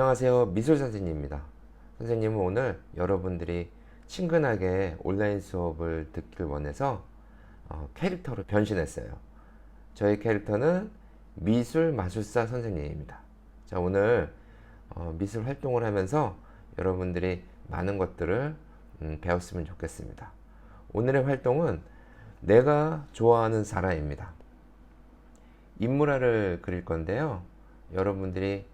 안녕하세요. 미술 선생님입니다. 선생님은 오늘 여러분들이 친근하게 온라인 수업을 듣길 원해서 캐릭터로 변신했어요. 저희 캐릭터는 미술 마술사 선생님입니다. 자, 오늘 미술 활동을 하면서 여러분들이 많은 것들을 배웠으면 좋겠습니다. 오늘의 활동은 내가 좋아하는 사람입니다. 인물화를 그릴 건데요. 여러분들이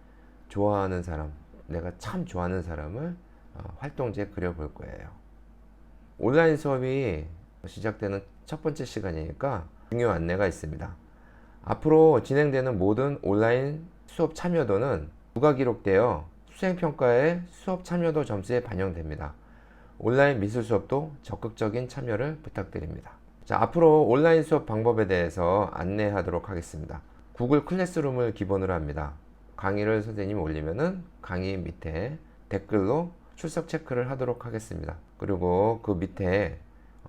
좋아하는 사람, 내가 참 좋아하는 사람을 활동지에 그려볼 거예요. 온라인 수업이 시작되는 첫 번째 시간이니까 중요 안내가 있습니다. 앞으로 진행되는 모든 온라인 수업 참여도는 누가 기록되어 수행평가의 수업 참여도 점수에 반영됩니다. 온라인 미술 수업도 적극적인 참여를 부탁드립니다. 자, 앞으로 온라인 수업 방법에 대해서 안내하도록 하겠습니다. 구글 클래스룸을 기본으로 합니다. 강의를 선생님이 올리면은 강의 밑에 댓글로 출석 체크를 하도록 하겠습니다. 그리고 그 밑에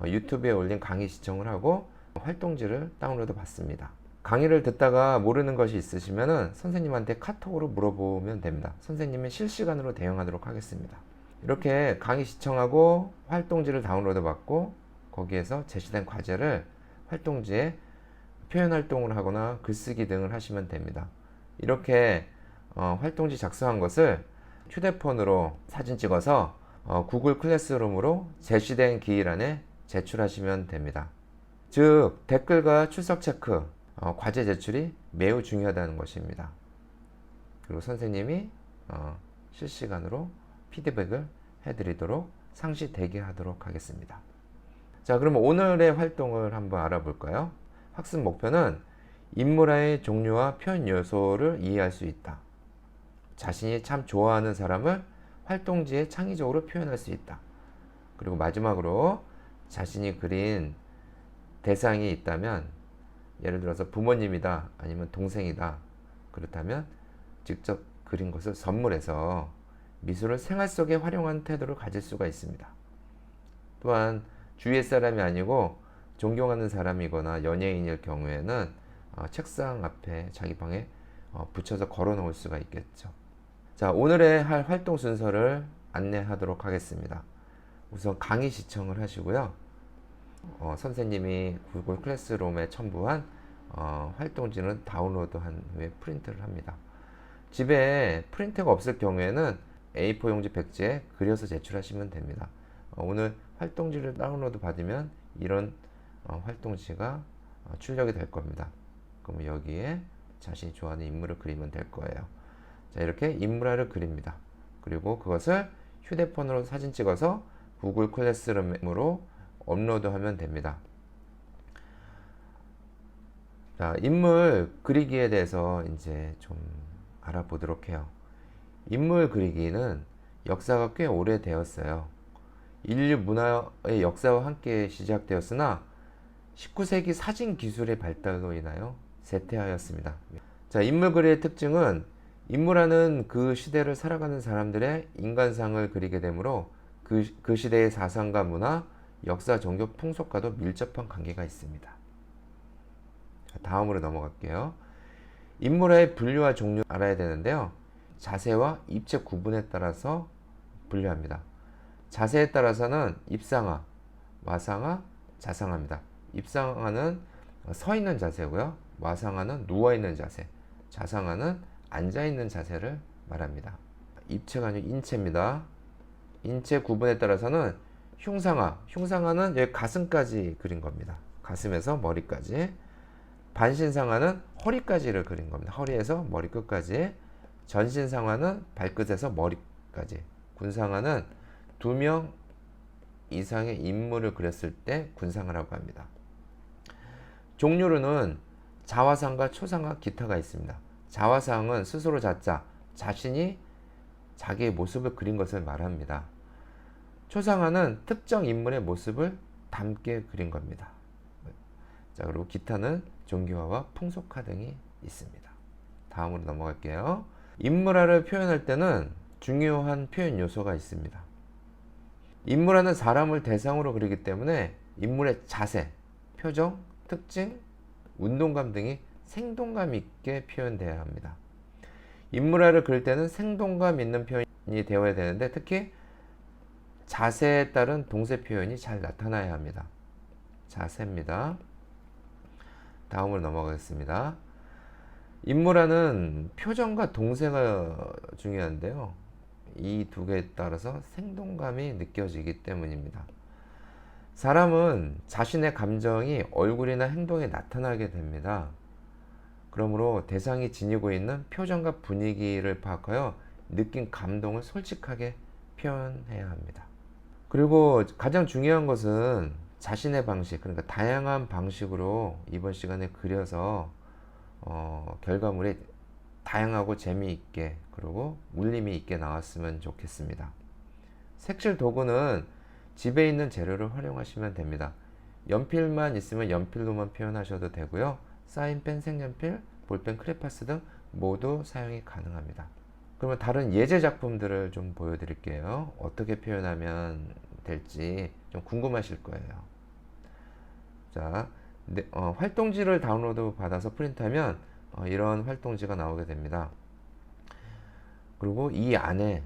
유튜브에 올린 강의 시청을 하고 활동지를 다운로드 받습니다. 강의를 듣다가 모르는 것이 있으시면은 선생님한테 카톡으로 물어보면 됩니다. 선생님이 실시간으로 대응하도록 하겠습니다. 이렇게 강의 시청하고 활동지를 다운로드 받고 거기에서 제시된 과제를 활동지에 표현 활동을 하거나 글쓰기 등을 하시면 됩니다. 이렇게 활동지 작성한 것을 휴대폰으로 사진 찍어서 구글 클래스룸으로 제시된 기일 안에 제출하시면 됩니다. 즉 댓글과 출석 체크, 과제 제출이 매우 중요하다는 것입니다. 그리고 선생님이 실시간으로 피드백을 해드리도록 상시 대기하도록 하겠습니다. 자, 그럼 오늘의 활동을 한번 알아볼까요? 학습 목표는 인물화의 종류와 표현 요소를 이해할 수 있다. 자신이 참 좋아하는 사람을 활동지에 창의적으로 표현할 수 있다. 그리고 마지막으로 자신이 그린 대상이 있다면, 예를 들어서 부모님이다, 아니면 동생이다. 그렇다면 직접 그린 것을 선물해서 미술을 생활 속에 활용하는 태도를 가질 수가 있습니다. 또한 주위의 사람이 아니고 존경하는 사람이거나 연예인일 경우에는 책상 앞에 자기 방에 붙여서 걸어 놓을 수가 있겠죠. 자, 오늘의 할 활동 순서를 안내하도록 하겠습니다. 우선 강의 시청을 하시고요. 선생님이 구글 클래스룸에 첨부한 활동지는 다운로드한 후에 프린트를 합니다. 집에 프린터가 없을 경우에는 A4 용지 백지에 그려서 제출하시면 됩니다. 오늘 활동지를 다운로드 받으면 이런 활동지가 출력이 될 겁니다. 그럼 여기에 자신이 좋아하는 인물을 그리면 될 거예요. 자, 이렇게 인물화를 그립니다. 그리고 그것을 휴대폰으로 사진 찍어서 구글 클래스룸으로 업로드하면 됩니다. 자, 인물 그리기에 대해서 이제 좀 알아보도록 해요. 인물 그리기는 역사가 꽤 오래되었어요. 인류 문화의 역사와 함께 시작되었으나 19세기 사진 기술의 발달로 인하여 쇠퇴하였습니다. 자, 인물 그리의 특징은 인물화는 그 시대를 살아가는 사람들의 인간상을 그리게 되므로 그 시대의 사상과 문화, 역사, 종교, 풍속과도 밀접한 관계가 있습니다. 자, 다음으로 넘어갈게요. 인물화의 분류와 종류 알아야 되는데요. 자세와 입체 구분에 따라서 분류합니다. 자세에 따라서는 입상화, 와상화, 자상화입니다. 입상화는 서 있는 자세고요. 와상화는 누워 있는 자세, 자상화는 앉아 있는 자세를 말합니다. 입체가 아니고 인체입니다. 인체 구분에 따라서는 흉상화, 흉상화는 여기 가슴까지 그린 겁니다. 가슴에서 머리까지. 반신상화는 허리까지를 그린 겁니다. 허리에서 머리 끝까지. 전신상화는 발끝에서 머리까지. 군상화는 2명 이상의 인물을 그렸을 때 군상화라고 합니다. 종류로는 자화상과 초상화, 기타가 있습니다. 자화상은 스스로 자자, 자신이 자기의 모습을 그린 것을 말합니다. 초상화는 특정 인물의 모습을 담게 그린 겁니다. 자, 그리고 기타는 종교화와 풍속화 등이 있습니다. 다음으로 넘어갈게요. 인물화를 표현할 때는 중요한 표현 요소가 있습니다. 인물화는 사람을 대상으로 그리기 때문에 인물의 자세, 표정, 특징, 운동감 등이 생동감 있게 표현되어야 합니다. 인물화를 그릴 때는 생동감 있는 표현이 되어야 되는데 특히 자세에 따른 동세 표현이 잘 나타나야 합니다. 자세입니다. 다음으로 넘어가겠습니다. 인물화는 표정과 동세가 중요한데요. 이 두 개에 따라서 생동감이 느껴지기 때문입니다. 사람은 자신의 감정이 얼굴이나 행동에 나타나게 됩니다. 그러므로 대상이 지니고 있는 표정과 분위기를 파악하여 느낀 감동을 솔직하게 표현해야 합니다. 그리고 가장 중요한 것은 자신의 방식, 그러니까 다양한 방식으로 이번 시간에 그려서 결과물이 다양하고 재미있게 그리고 울림이 있게 나왔으면 좋겠습니다. 색칠 도구는 집에 있는 재료를 활용하시면 됩니다. 연필만 있으면 연필로만 표현하셔도 되고요. 사인펜, 색연필, 볼펜, 크레파스 등 모두 사용이 가능합니다. 그러면 다른 예제 작품들을 좀 보여드릴게요. 어떻게 표현하면 될지 좀 궁금하실 거예요. 자, 활동지를 다운로드 받아서 프린트하면 이런 활동지가 나오게 됩니다. 그리고 이 안에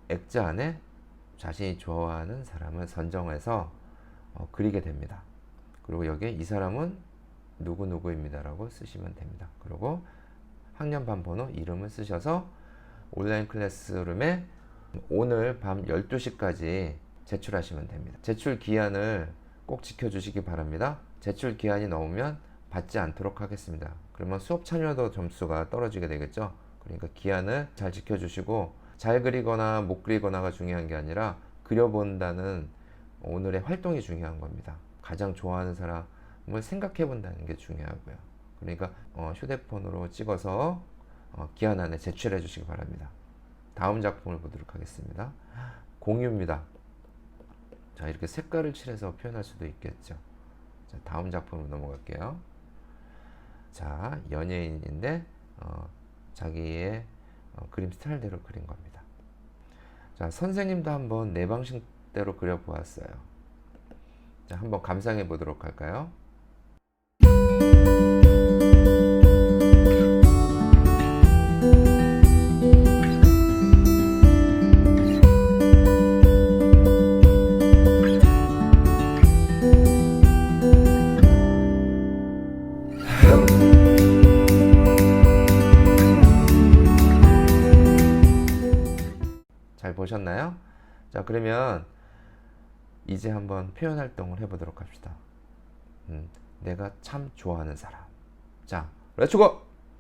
액자 안에 자신이 좋아하는 사람을 선정해서 그리게 됩니다. 그리고 여기에 이 사람은 누구누구입니다 라고 쓰시면 됩니다. 그리고 학년반 번호, 이름을 쓰셔서 온라인 클래스룸에 오늘 밤 12시까지 제출하시면 됩니다. 제출 기한을 꼭 지켜주시기 바랍니다. 제출 기한이 넘으면 받지 않도록 하겠습니다. 그러면 수업 참여도 점수가 떨어지게 되겠죠. 그러니까 기한을 잘 지켜주시고, 잘 그리거나 못 그리거나가 중요한 게 아니라 그려본다는 오늘의 활동이 중요한 겁니다. 가장 좋아하는 사람을 생각해 본다는 게 중요하고요. 그러니까 휴대폰으로 찍어서 기한 안에 제출해 주시기 바랍니다. 다음 작품을 보도록 하겠습니다. 공유입니다. 자, 이렇게 색깔을 칠해서 표현할 수도 있겠죠. 자, 다음 작품으로 넘어갈게요. 자, 연예인인데 자기의 그림 스타일대로 그린 겁니다. 자, 선생님도 한번 내 방식대로 그려 보았어요. 자, 한번 감상해 보도록 할까요? 잘 보셨나요? 자, 그러면 이제 한번 표현 활동을 해보도록 합시다. 내가 참 좋아하는 사람. 자, 렛츠고!